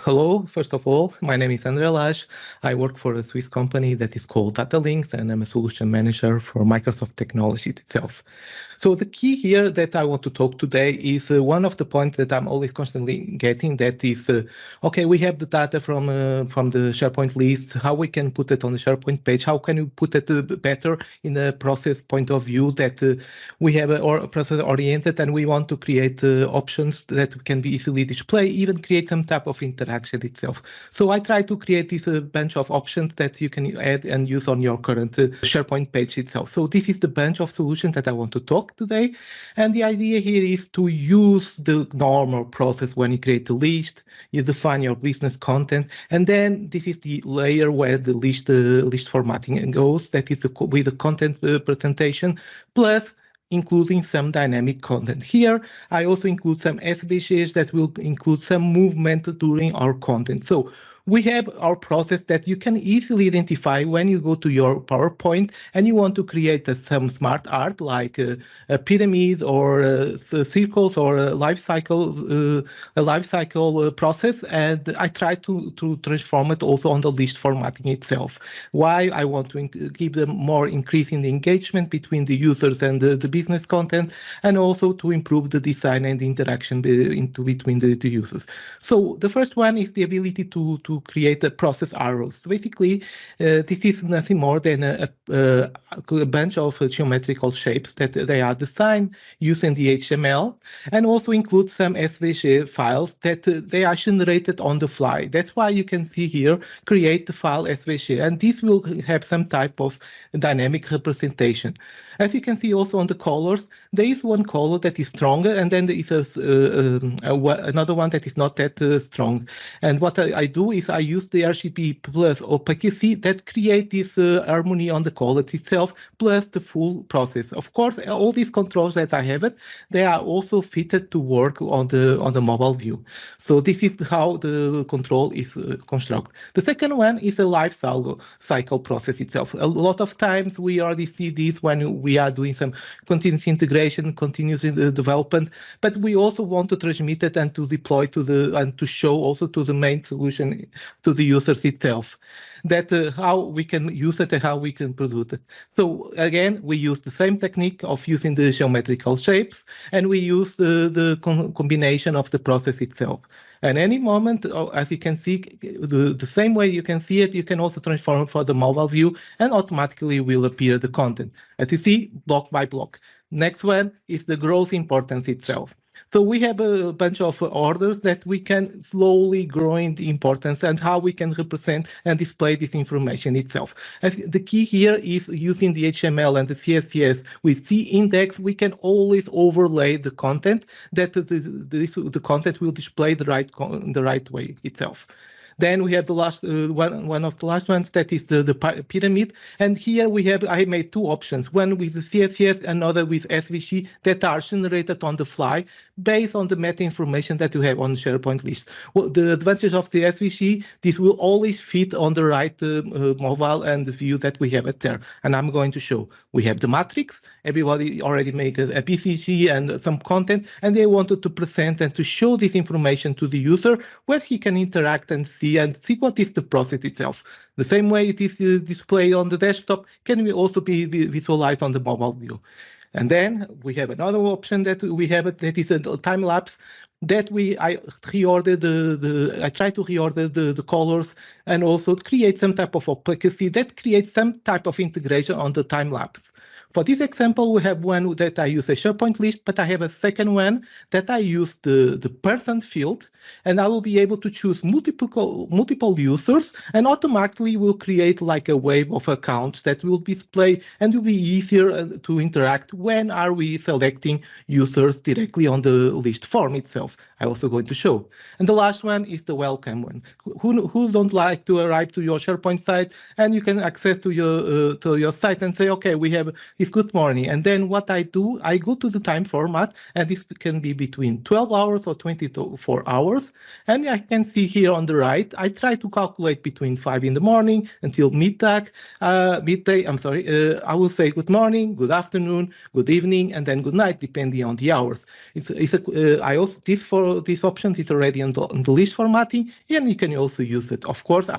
Hello, first of all, my name is André Lage. I work for a Swiss company that is called Datalynx, and I'm a solution manager for Microsoft Technologies itself. So the key here that I want to talk today is one of the points that I'm always constantly getting, that is, okay, we have the data from the SharePoint list, how we can put it on the SharePoint page, how can we put it better in a process point of view that we have a process oriented and we want to create options that can be easily displayed, even create some type of interaction itself. So I try to create this bunch of options that you can add and use on your current SharePoint page itself. So this is the bunch of solutions that I want to talk today. And the idea here is to use the normal process when you create a list, you define your business content, and then this is the layer where the list formatting goes, that is with the content presentation, plus including some dynamic content. Here, I also include some SVGs that will include some movement during our content. So we have our process that you can easily identify when you go to your PowerPoint and you want to create some smart art like a pyramid or circles or a life cycle process. And I try to transform it also on the list formatting itself. Why? I want to give them more increase in the engagement between the users and the business content, and also to improve the design and the interaction between the users. So the first one is the ability to create a process arrows. Basically, this is nothing more than a bunch of geometrical shapes that they are designed using the HTML, and also include some SVG files that they are generated on the fly. That's why you can see here, create the file SVG, and this will have some type of dynamic representation. As you can see also on the colors, there is one color that is stronger, and then there is another one that is not that strong. And what I do is I use the RGB plus opacity that create this harmony on the colors itself, plus the full process. Of course, all these controls that I have they are also fitted to work on the mobile view. So this is how the control is constructed. The second one is a life cycle process itself. A lot of times we already see this when we are doing some continuous integration, continuous development, but we also want to transmit it and to deploy and to show also to the main solution, to the users itself, that how we can use it and how we can produce it. So again, we use the same technique of using the geometrical shapes, and we use the combination of the process itself. At any moment, as you can see, the same way you can see it, you can also transform for the mobile view, and automatically will appear the content. As you see, block by block. Next one is the growth importance itself. So we have a bunch of orders that we can slowly grow in the importance and how we can represent and display this information itself. The key here is using the HTML and the CSS with C-index, we can always overlay the content that the content will display the right way itself. Then we have the last one of the last ones, that is the pyramid. And here I made two options, one with the CSS, another with SVG, that are generated on the fly based on the meta information that you have on the SharePoint list. Well, the advantage of the SVG, this will always fit on the right mobile and the view that we have it there. And I'm going to show. We have the matrix. Everybody already made a BCG and some content, and they wanted to present and to show this information to the user where he can interact and see what is the process itself. The same way it is displayed on the desktop can also be visualized on the mobile view. And then we have another option that we have that is a time lapse that I try to reorder the colors and also create some type of opacity that creates some type of integration on the time lapse. For this example, we have one that I use a SharePoint list, but I have a second one that I use the person field, and I will be able to choose multiple users, and automatically will create like a wave of accounts that will display and will be easier to interact when are we selecting users directly on the list form itself. I'm also going to show. And the last one is the welcome one. Who don't like to arrive to your SharePoint site, and you can access to your site and say, okay, we have this is good morning. And then what I do, I go to the time format, and this can be between 12 hours or 24 hours. And I can see here on the right, I try to calculate between 5 in the morning until midday. I will say good morning, good afternoon, good evening, and then good night, depending on the hours. This option is already on the list formatting, and you can also use it. Of course,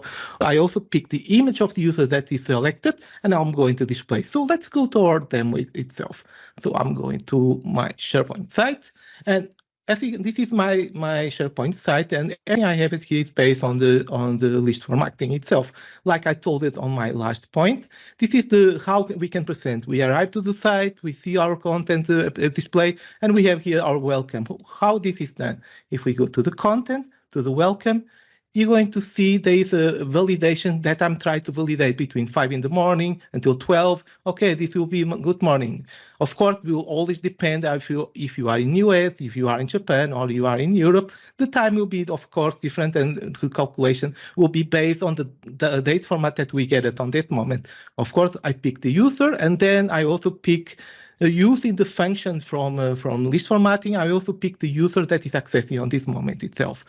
I also pick the image of the user that is selected, and I'm going to display. So let's go to our demo itself. So I'm going to my SharePoint site, and I think this is my SharePoint site, and everything I have it here is based on the list formatting itself. Like I told it on my last point, this is how we can present. We arrive to the site, we see our content display, and we have here our welcome. How this is done? If we go to the content, to the welcome, you're going to see there is a validation that I'm trying to validate between 5 in the morning until 12. Okay, this will be good morning. Of course, it will always depend if you are in US, if you are in Japan, or you are in Europe. The time will be, of course, different, and the calculation will be based on the date format that we get it on that moment. Of course, I pick the user, and then I also pick using the functions from list formatting. I also pick the user that is accessing on this moment itself.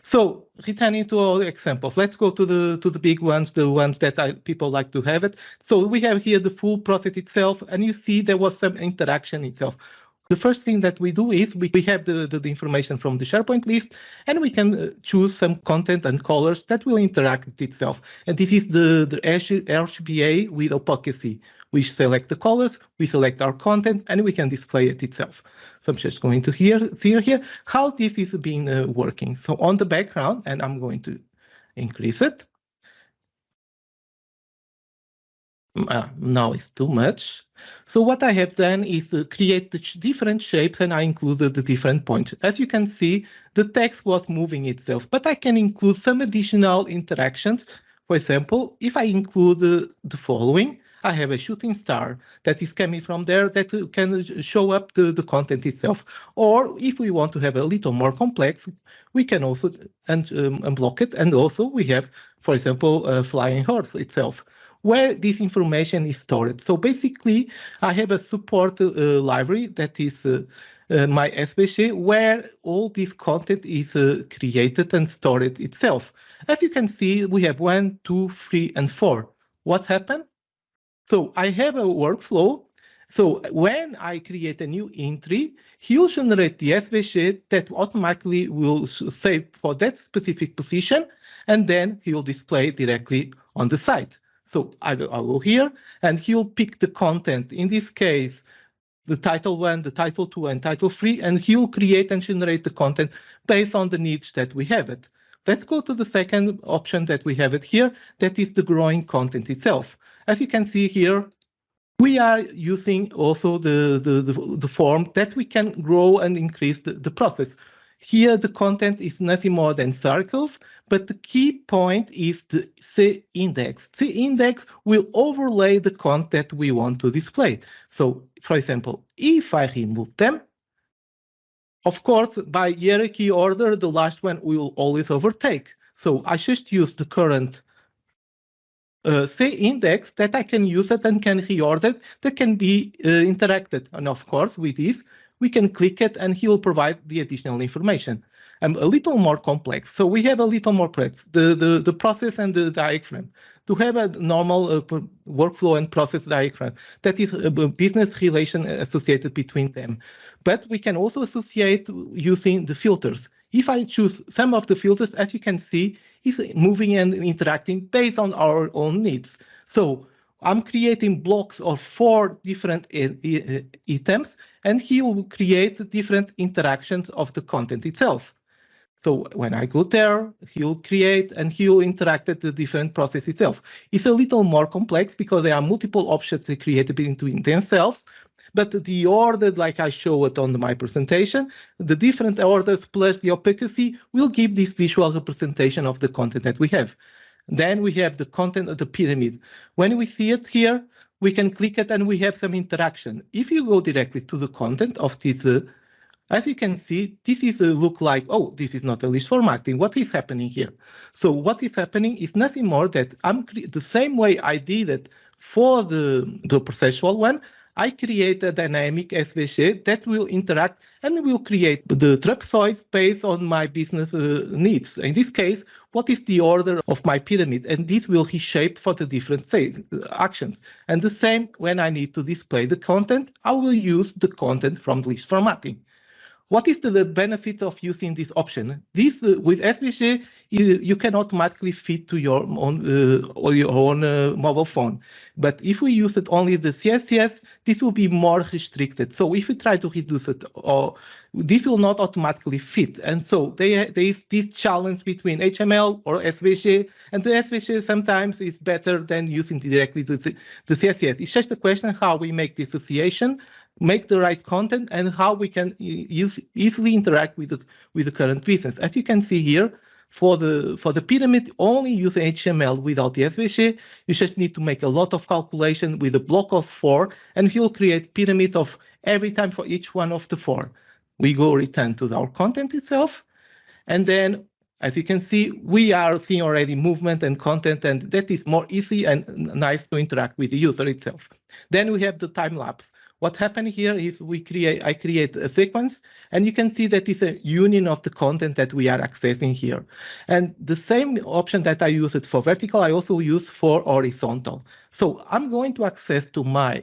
So returning to all the examples, let's go to the big ones, the ones that people like to have it. So we have here the full process itself, and you see there was some interaction itself. The first thing that we do is we have the information from the SharePoint list, and we can choose some content and colors that will interact with itself. And this is the RGBA with opacity. We select the colors, we select our content, and we can display it itself. So I'm just going to see here how this is being working. So on the background, and I'm going to increase it. Now it's too much. So what I have done is create the different shapes, and I included the different points. As you can see, the text was moving itself, but I can include some additional interactions. For example, if I include the following, I have a shooting star that is coming from there that can show up the content itself. Or if we want to have a little more complex, we can also unblock it. And also we have, for example, a flying horse itself, where this information is stored. So basically, I have a support library that is my SVG, where all this content is created and stored itself. As you can see, we have 1, 2, 3, and 4. What happened? So I have a workflow. So when I create a new entry, he'll generate the SVG that automatically will save for that specific position, and then he'll display directly on the site. So I will go here, and he'll pick the content. In this case, the title 1, the title 2, and title 3, and he'll create and generate the content based on the needs that we have it. Let's go to the second option that we have it here, that is the growing content itself. As you can see here, we are using also the form that we can grow and increase the process. Here, the content is nothing more than circles, but the key point is the C-index. C-index will overlay the content we want to display. So, for example, if I remove them, of course, by hierarchy order, the last one will always overtake. So I just use the current C-index that I can use it and can reorder that can be interacted. And of course, with this, we can click it and he will provide the additional information. A little more complex. So we have a little more complex, the process and the diagram. To have a normal workflow and process diagram, that is a business relation associated between them. But we can also associate using the filters. If I choose some of the filters, as you can see, is moving and interacting based on our own needs. So I'm creating blocks of 4 different items, and he will create different interactions of the content itself. So when I go there, he'll create and he'll interact with the different process itself. It's a little more complex because there are multiple options created between themselves, but the order, like I show it on my presentation, the different orders plus the opacity will give this visual representation of the content that we have. Then we have the content of the pyramid. When we see it here, we can click it and we have some interaction. If you go directly to the content of this, as you can see, this is a look like, oh, this is not a list formatting. What is happening here? So what is happening is nothing more that I'm the same way I did it for the processual one. I create a dynamic SVG that will interact and will create the trapezoids based on my business needs. In this case, what is the order of my pyramid? And this will reshape for the different actions. And the same when I need to display the content, I will use the content from list formatting. What is the benefit of using this option? This with SVG, you can automatically fit to your own mobile phone. But if we use it only the CSS, this will be more restricted. So if we try to reduce it, this will not automatically fit. And so there is this challenge between HTML or SVG, and the SVG sometimes is better than using directly the CSS. It's just a question how we make dissociation, make the right content, and how we can easily interact with the current business. As you can see here, for the pyramid, only use HTML without the SVG. You just need to make a lot of calculation with a block of 4, and he'll create pyramids of every time for each one of the 4. We go return to our content itself, and then, as you can see, we are seeing already movement and content, and that is more easy and nice to interact with the user itself. Then we have the time lapse. What happened here is I create a sequence, and you can see that it's a union of the content that we are accessing here. And the same option that I use it for vertical, I also use for horizontal. So I'm going to access to my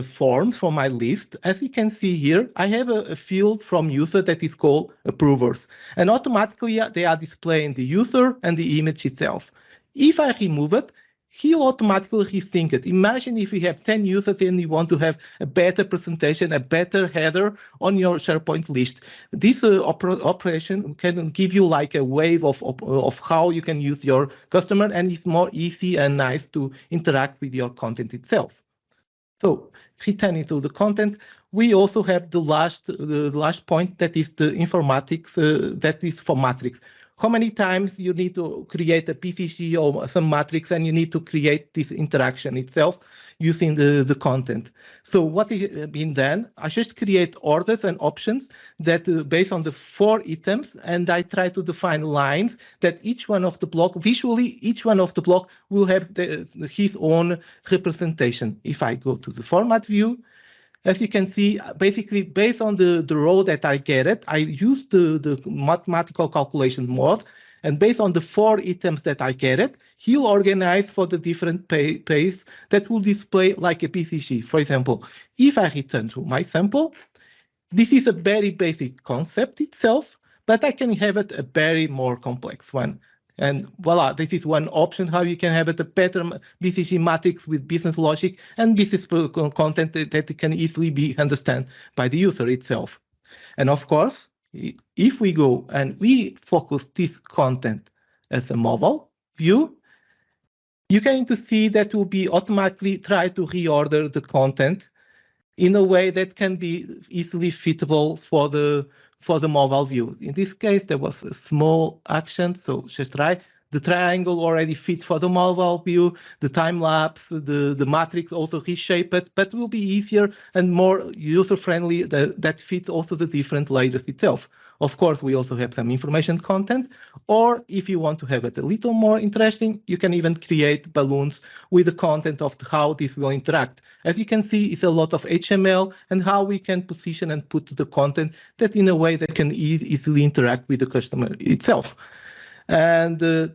form for my list. As you can see here, I have a field from user that is called approvers, and automatically they are displaying the user and the image itself. If I remove it, he'll automatically rethink it. Imagine if you have 10 users and you want to have a better presentation, a better header on your SharePoint list. This operation can give you like a wave of how you can use your customer, and it's more easy and nice to interact with your content itself. So returning to the content, we also have the last point, that is the informatics, that is for matrix. How many times you need to create a PCG or some matrix, and you need to create this interaction itself using the content. So what is being done, I just create orders and options that based on the 4 items, and I try to define lines that each one of the block, visually, each one of the block will have his own representation. If I go to the format view, as you can see, basically based on the row that I get it, I use the mathematical calculation mode, and based on the 4 items that I get it, he'll organize for the different pages that will display like a PCG. For example, if I return to my sample, this is a very basic concept itself, but I can have it a very more complex one. And voila, this is one option how you can have it a better BCG matrix with business logic and business content that can easily be understood by the user itself. And of course, if we go and we focus this content as a mobile view, you're going to see that will be automatically try to reorder the content in a way that can be easily fitable for the mobile view. In this case, there was a small action, so just try. The triangle already fits for the mobile view, the time lapse, the matrix also reshape it, but will be easier and more user-friendly that fits also the different layers itself. Of course, we also have some information content, or if you want to have it a little more interesting, you can even create balloons with the content of how this will interact. As you can see, it's a lot of HTML and how we can position and put the content that in a way that can easily interact with the customer itself. And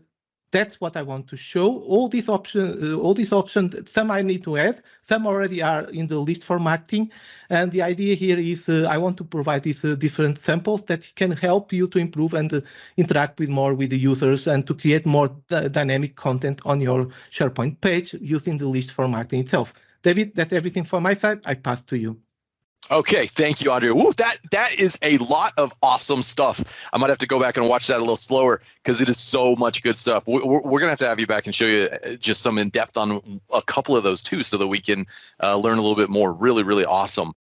that's what I want to show. All these options, some I need to add, some already are in the list formatting. And the idea here is I want to provide these different samples that can help you to improve and interact more with the users and to create more dynamic content on your SharePoint page using the list formatting itself. David, that's everything from my side. I pass to you. Okay, thank you, André. Woo, that is a lot of awesome stuff. I might have to go back and watch that a little slower because it is so much good stuff. We're going to have you back and show you just some in depth on a couple of those too, so that we can learn a little bit more. Really, really awesome.